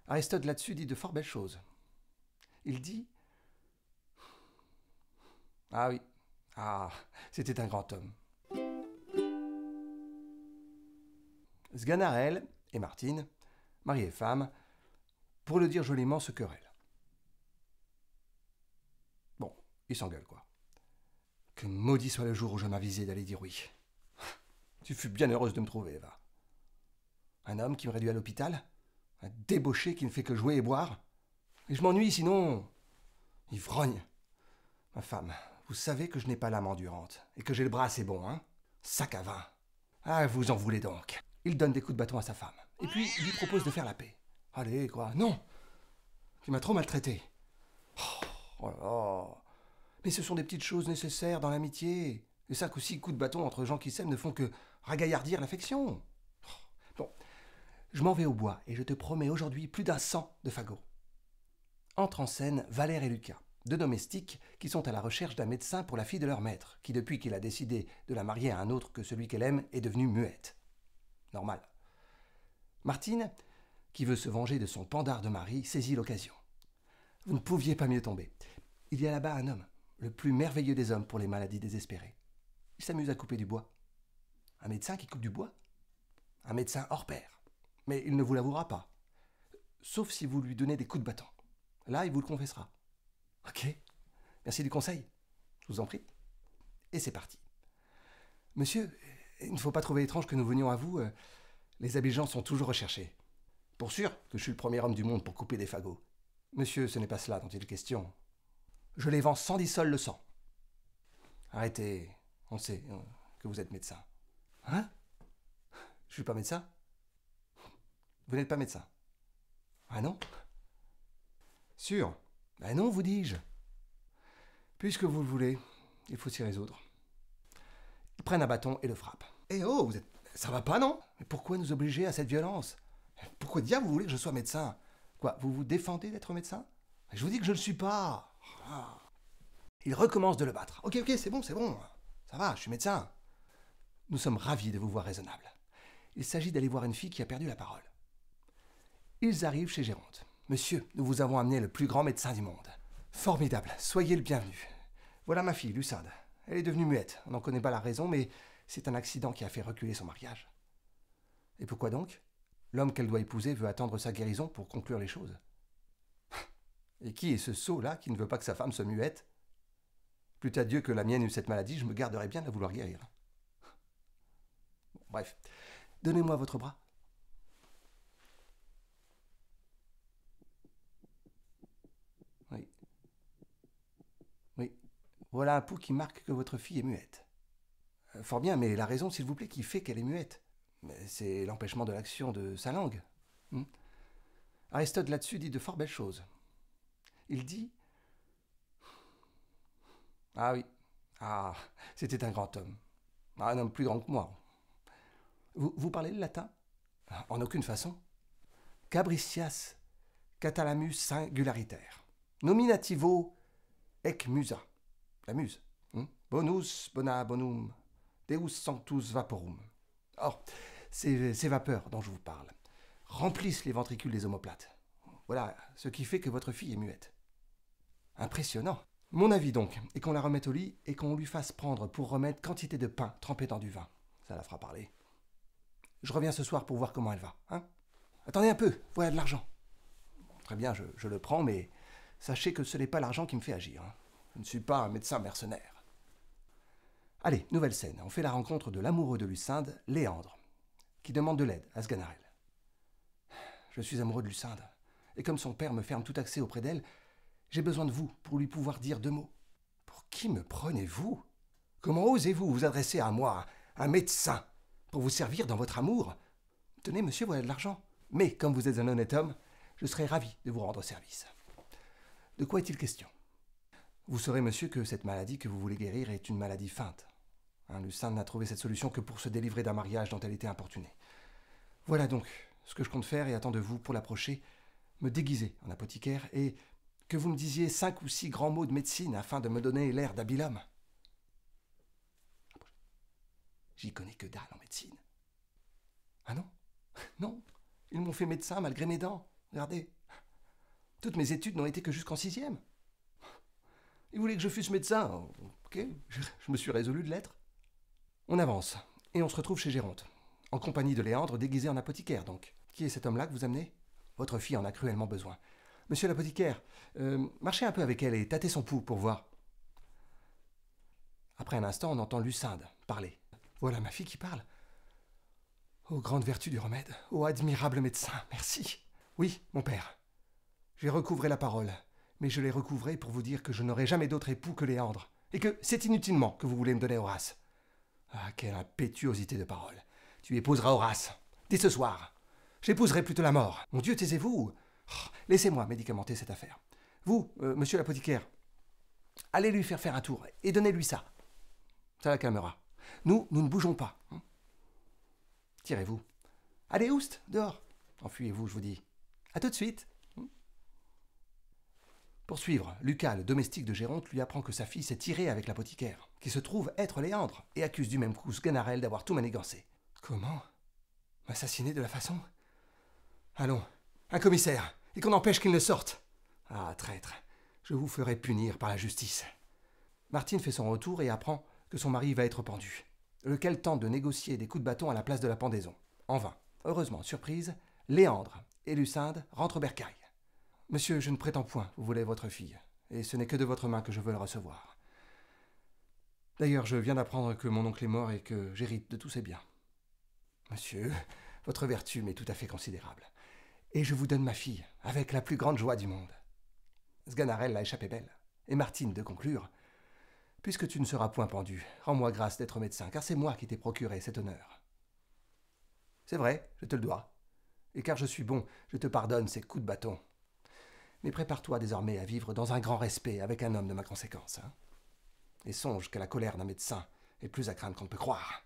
Aristote là-dessus dit de fort belles choses. Il dit... Ah oui, c'était un grand homme. Sganarelle et Martine, mari et femme, pour le dire joliment, se querellent. Bon, ils s'engueulent, quoi. Que maudit soit le jour où je m'avisai d'aller dire oui. Tu fus bien heureuse de me trouver, Eva. Un homme qui me réduit à l'hôpital, un débauché qui ne fait que jouer et boire. Et je m'ennuie sinon... Ivrogne. Ma femme, vous savez que je n'ai pas l'âme endurante, et que j'ai le bras assez bon, hein? Sac à vin. Ah, vous en voulez donc. Il donne des coups de bâton à sa femme, et puis il lui propose de faire la paix. Allez, quoi, non. Tu m'as trop maltraité. Oh là là. Mais ce sont des petites choses nécessaires dans l'amitié. Les 5 ou 6 coups de bâton entre gens qui s'aiment ne font que ragaillardir l'affection. Bon, je m'en vais au bois, et je te promets aujourd'hui plus d'un 100 de fagots. Entrent en scène Valère et Lucas, deux domestiques qui sont à la recherche d'un médecin pour la fille de leur maître, qui depuis qu'il a décidé de la marier à un autre que celui qu'elle aime, est devenue muette. Normal. Martine, qui veut se venger de son pendard de mari, saisit l'occasion. Vous ne pouviez pas mieux tomber. Il y a là-bas un homme, le plus merveilleux des hommes pour les maladies désespérées. Il s'amuse à couper du bois. Un médecin qui coupe du bois? Un médecin hors pair. Mais il ne vous l'avouera pas. Sauf si vous lui donnez des coups de bâton. Là, il vous le confessera. Ok. Merci du conseil. Je vous en prie. Et c'est parti. Monsieur, il ne faut pas trouver étrange que nous venions à vous. Les habits gens sont toujours recherchés. Pour sûr que je suis le premier homme du monde pour couper des fagots. Monsieur, ce n'est pas cela dont il est question. Je les vends 110 sols le 100. Arrêtez. On sait que vous êtes médecin. Hein? Je suis pas médecin? Vous n'êtes pas médecin? Ah non? Sûr? Ben non, vous dis-je. Puisque vous le voulez, il faut s'y résoudre. Ils prennent un bâton et le frappent. Eh oh, vous êtes... Ça va pas, non? Mais pourquoi nous obliger à cette violence? Pourquoi diable vous voulez que je sois médecin? Quoi, vous vous défendez d'être médecin? Je vous dis que je ne le suis pas. Il recommence de le battre. Ok, c'est bon. Ça va, je suis médecin. Nous sommes ravis de vous voir raisonnable. Il s'agit d'aller voir une fille qui a perdu la parole. Ils arrivent chez Géronte. Monsieur, nous vous avons amené le plus grand médecin du monde. Formidable, soyez le bienvenu. Voilà ma fille, Lucinde. Elle est devenue muette. On n'en connaît pas la raison, mais c'est un accident qui a fait reculer son mariage. Et pourquoi donc? L'homme qu'elle doit épouser veut attendre sa guérison pour conclure les choses. Et qui est ce sot-là qui ne veut pas que sa femme soit muette? Plût à Dieu que la mienne eût cette maladie, je me garderais bien de la vouloir guérir. Bon, bref, donnez-moi votre bras. Oui. Voilà un pouls qui marque que votre fille est muette. Fort bien, mais la raison, s'il vous plaît, qui fait qu'elle est muette, c'est l'empêchement de l'action de sa langue. Aristote là-dessus dit de fort belles choses. Il dit... Ah oui, c'était un grand homme. Un homme plus grand que moi. Vous parlez le latin? En aucune façon. Cabricias, catalamus singularitaire. Nominativo ec musa. La muse. Bonus bona bonum. Deus sanctus vaporum. Or, ces vapeurs dont je vous parle remplissent les ventricules des omoplates. Voilà ce qui fait que votre fille est muette. Impressionnant. Mon avis donc est qu'on la remette au lit et qu'on lui fasse prendre pour remède quantité de pain trempé dans du vin. Ça la fera parler. Je reviens ce soir pour voir comment elle va. Hein? Attendez un peu, voilà de l'argent. Très bien, je le prends, mais sachez que ce n'est pas l'argent qui me fait agir. Hein. Je ne suis pas un médecin mercenaire. Allez, nouvelle scène. On fait la rencontre de l'amoureux de Lucinde, Léandre, qui demande de l'aide à Sganarelle. Je suis amoureux de Lucinde, et comme son père me ferme tout accès auprès d'elle, j'ai besoin de vous pour lui pouvoir dire 2 mots. Pour qui me prenez-vous? Comment osez-vous vous adresser à moi, un médecin, pour vous servir dans votre amour? Tenez, monsieur, voilà de l'argent. Mais comme vous êtes un honnête homme, je serai ravi de vous rendre service. De quoi est-il question? Vous saurez, monsieur, que cette maladie que vous voulez guérir est une maladie feinte. Lucinde n'a trouvé cette solution que pour se délivrer d'un mariage dont elle était importunée. Voilà donc ce que je compte faire et attends de vous, pour l'approcher, me déguiser en apothicaire et que vous me disiez 5 ou 6 grands mots de médecine afin de me donner l'air d'habile homme. J'y connais que dalle en médecine. Ah non? Non, ils m'ont fait médecin malgré mes dents. Regardez. Toutes mes études n'ont été que jusqu'en 6e. Il voulait que je fusse médecin. Ok, je me suis résolu de l'être. On avance, et on se retrouve chez Géronte, en compagnie de Léandre, déguisé en apothicaire donc. Qui est cet homme-là que vous amenez? Votre fille en a cruellement besoin. Monsieur l'apothicaire, marchez un peu avec elle et tâtez son pouls pour voir. Après un instant, on entend Lucinde parler. Voilà ma fille qui parle. Ô grande vertu du remède, ô admirable médecin, merci. Oui, mon père. J'ai recouvré la parole, mais je l'ai recouvrée pour vous dire que je n'aurai jamais d'autre époux que Léandre, et que c'est inutilement que vous voulez me donner Horace. Ah, quelle impétuosité de parole. Tu épouseras Horace, dès ce soir. J'épouserai plutôt la mort. Mon Dieu, taisez-vous. Oh, laissez-moi médicamenter cette affaire. Vous, monsieur l'apothicaire, allez lui faire un tour, et donnez-lui ça. Ça la calmera. Nous ne bougeons pas. Tirez-vous. Allez, oust, dehors. Enfuyez-vous, je vous dis. À tout de suite. Pour suivre, Lucas, le domestique de Géronte, lui apprend que sa fille s'est tirée avec l'apothicaire, qui se trouve être Léandre, et accuse du même coup Sganarelle d'avoir tout manigancé. Comment? M'assassiner de la façon? Allons, un commissaire, et qu'on empêche qu'il ne sorte. Ah, traître, je vous ferai punir par la justice. Martine fait son retour et apprend que son mari va être pendu, lequel tente de négocier des coups de bâton à la place de la pendaison. En vain. Heureusement, surprise, Léandre et Lucinde rentrent au bercail. Monsieur, je ne prétends point, vous voulez votre fille, et ce n'est que de votre main que je veux le recevoir. D'ailleurs, je viens d'apprendre que mon oncle est mort et que j'hérite de tous ses biens. Monsieur, votre vertu m'est tout à fait considérable, et je vous donne ma fille, avec la plus grande joie du monde. Sganarelle l'a échappé belle, et Martine de conclure, puisque tu ne seras point pendu, rends-moi grâce d'être médecin, car c'est moi qui t'ai procuré cet honneur. C'est vrai, je te le dois, et car je suis bon, je te pardonne ces coups de bâton. Mais prépare-toi désormais à vivre dans un grand respect avec un homme de ma conséquence. Et songe que la colère d'un médecin est plus à craindre qu'on ne peut croire.